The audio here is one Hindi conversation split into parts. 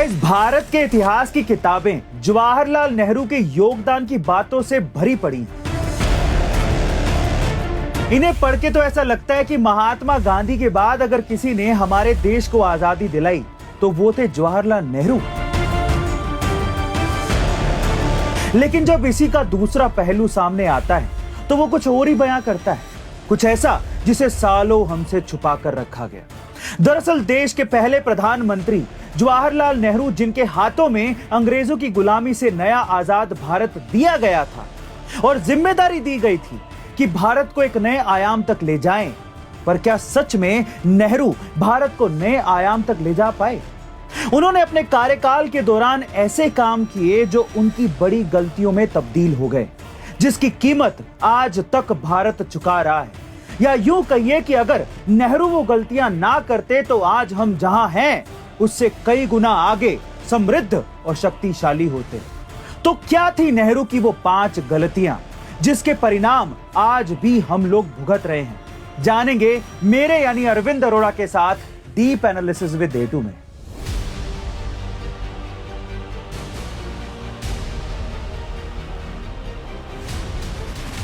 गाइस, भारत के इतिहास की किताबें जवाहरलाल नेहरू के योगदान की बातों से भरी पड़ी। इन्हें पढ़ के तो ऐसा लगता है कि महात्मा गांधी के बाद अगर किसी ने हमारे देश को आजादी दिलाई तो वो थे जवाहरलाल नेहरू। लेकिन जब इसी का दूसरा पहलू सामने आता है तो वो कुछ और ही बयां करता है, कुछ ऐसा जिसे सालों हमसे छुपा कर रखा गया। दरअसल देश के पहले प्रधानमंत्री जवाहरलाल नेहरू, जिनके हाथों में अंग्रेजों की गुलामी से नया आजाद भारत दिया गया था और जिम्मेदारी दी गई थी कि भारत को एक नए आयाम तक ले जाएं, पर क्या सच में नेहरू भारत को नए आयाम तक ले जा पाए? उन्होंने अपने कार्यकाल के दौरान ऐसे काम किए जो उनकी बड़ी गलतियों में तब्दील हो गए, जिसकी कीमत आज तक भारत चुका रहा है। या यूं कहिए कि अगर नेहरू वो गलतियां ना करते तो आज हम जहां हैं उससे कई गुना आगे, समृद्ध और शक्तिशाली होते। तो क्या थी नेहरू की वो 5 गलतियां जिसके परिणाम आज भी हम लोग भुगत रहे हैं? जानेंगे मेरे यानी अरविंद अरोड़ा के साथ डीप एनालिसिस विद एटू में।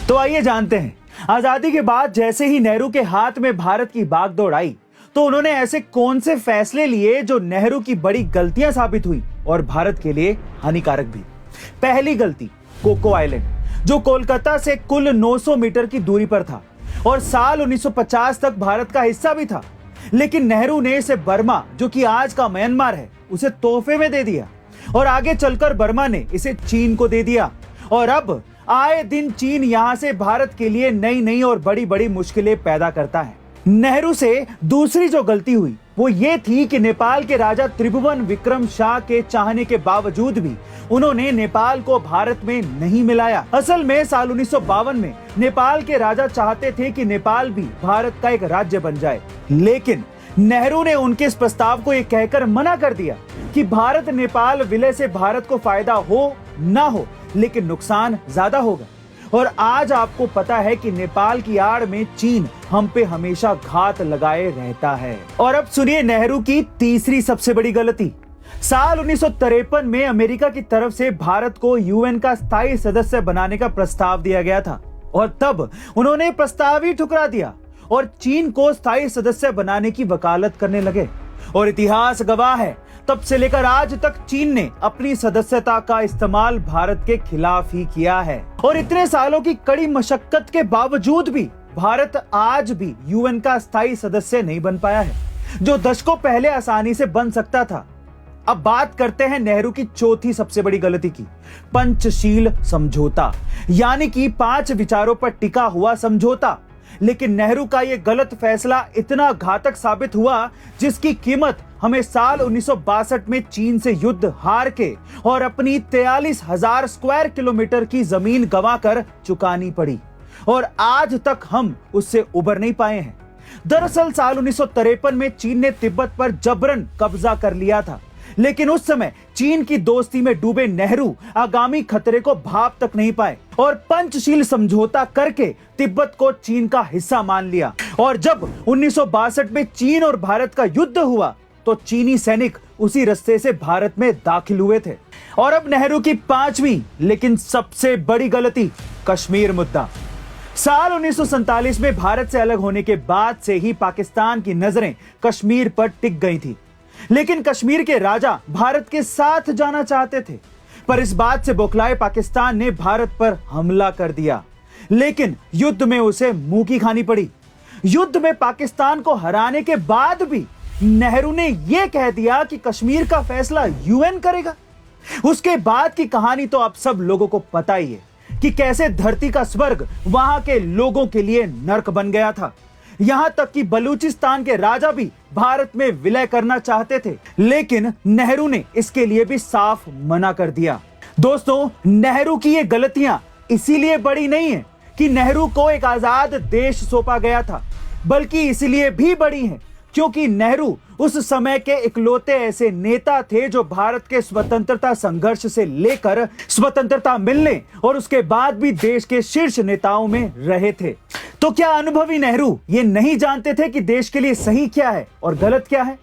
तो आइए जानते हैं, आजादी के बाद जैसे ही नेहरू के हाथ में भारत की बागडोर आई तो उन्होंने ऐसे कौन से फैसले लिए जो नेहरू की बड़ी गलतियां साबित हुई और भारत के लिए हानिकारक भी। पहली गलती, कोको आइलैंड, जो कोलकाता से कुल 900 मीटर की दूरी पर था और साल 1950 तक भारत का हिस्सा भी था। लेकिन नेहरू ने इसे बर्मा, जो कि आज का म्यांमार है, उसे तोहफे में दे दिया और आगे चलकर बर्मा ने इसे चीन को दे दिया। और अब आए दिन चीन यहां से भारत के लिए नई नई और बड़ी बड़ी मुश्किलें पैदा करता है। नेहरू से दूसरी जो गलती हुई वो ये थी कि नेपाल के राजा त्रिभुवन विक्रम शाह के चाहने के बावजूद भी उन्होंने नेपाल को भारत में नहीं मिलाया। असल में साल 1952 में नेपाल के राजा चाहते थे कि नेपाल भी भारत का एक राज्य बन जाए, लेकिन नेहरू ने उनके इस प्रस्ताव को ये कहकर मना कर दिया कि भारत नेपाल विलय से भारत को फायदा हो ना हो, लेकिन नुकसान ज्यादा होगा। और आज आपको पता है कि नेपाल की आड़ में चीन हम पे हमेशा घात लगाए रहता है। और अब सुनिए नेहरू की तीसरी सबसे बड़ी गलती। साल 1953 में अमेरिका की तरफ से भारत को यूएन का स्थायी सदस्य बनाने का प्रस्ताव दिया गया था और तब उन्होंने प्रस्ताव ही ठुकरा दिया और चीन को स्थायी सदस्य बनाने की वकालत करने लगे। और इतिहास गवाह है, तब से लेकर आज तक चीन ने अपनी सदस्यता का इस्तेमाल भारत के खिलाफ ही किया है। और इतने सालों की कड़ी मशक्कत के बावजूद भी भारत आज भी यूएन का स्थायी सदस्य नहीं बन पाया है, जो दशकों पहले आसानी से बन सकता था। अब बात करते हैं नेहरू की चौथी सबसे बड़ी गलती की, पंचशील समझौता, यानी कि 5 विचारों पर टिका हुआ समझौता। लेकिन नेहरू का यह गलत फैसला इतना घातक साबित हुआ जिसकी कीमत हमें साल 1962 में चीन से युद्ध हार के और अपनी 43,000 स्क्वायर किलोमीटर की जमीन गंवाकर चुकानी पड़ी और आज तक हम उससे उबर नहीं पाए हैं। दरअसल साल 1953 में चीन ने तिब्बत पर जबरन कब्जा कर लिया था, लेकिन उस समय चीन की दोस्ती में डूबे नेहरू आगामी खतरे को भाप तक नहीं पाए और पंचशील समझौता करके तिब्बत को चीन का हिस्सा मान लिया। और जब 1962 में चीन और भारत का युद्ध हुआ तो चीनी सैनिक उसी रास्ते से भारत में दाखिल हुए थे। और अब नेहरू की 5वीं लेकिन सबसे बड़ी गलती, कश्मीर मुद्दा। साल 1947 में भारत से अलग होने के बाद से ही पाकिस्तान की नजरें कश्मीर पर टिक गई थी, लेकिन कश्मीर के राजा भारत के साथ जाना चाहते थे। पर इस बात से बौखलाए पाकिस्तान ने भारत पर हमला कर दिया, लेकिन युद्ध में उसे मुंह की खानी पड़ी। युद्ध में पाकिस्तान को हराने के बाद भी नेहरू ने यह कह दिया कि कश्मीर का फैसला यूएन करेगा। उसके बाद की कहानी तो आप सब लोगों को पता ही है कि कैसे धरती का स्वर्ग वहां के लोगों के लिए नर्क बन गया था। यहां तक कि बलूचिस्तान के राजा भी भारत में विलय करना चाहते थे, लेकिन नेहरू ने इसके लिए भी साफ मना कर दिया। दोस्तों, नेहरू की ये गलतियां इसीलिए बड़ी नहीं है कि नेहरू को एक आजाद देश सौंपा गया था, बल्कि इसलिए भी बड़ी है क्योंकि नेहरू उस समय के इकलौते ऐसे नेता थे जो भारत के स्वतंत्रता संघर्ष से लेकर स्वतंत्रता मिलने और उसके बाद भी देश के शीर्ष नेताओं में रहे थे। तो क्या अनुभवी नेहरू ये नहीं जानते थे कि देश के लिए सही क्या है और गलत क्या है?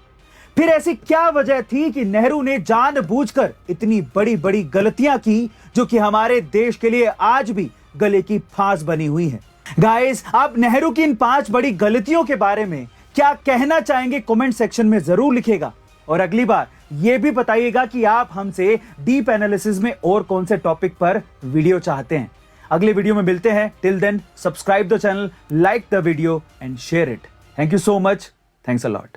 फिर ऐसी क्या वजह थी कि नेहरू ने जानबूझकर इतनी बड़ी बड़ी गलतियां की जो कि हमारे देश के लिए आज भी गले की फांस बनी हुई है। गाइस, आप नेहरू की इन 5 बड़ी गलतियों के बारे में क्या कहना चाहेंगे कमेंट सेक्शन में जरूर लिखिएगा। और अगली बार यह भी बताइएगा कि आप हमसे डीप एनालिसिस में और कौन से टॉपिक पर वीडियो चाहते हैं। अगले वीडियो में मिलते हैं। Till then subscribe the channel, like the video and share it. Thank you so much. Thanks a lot.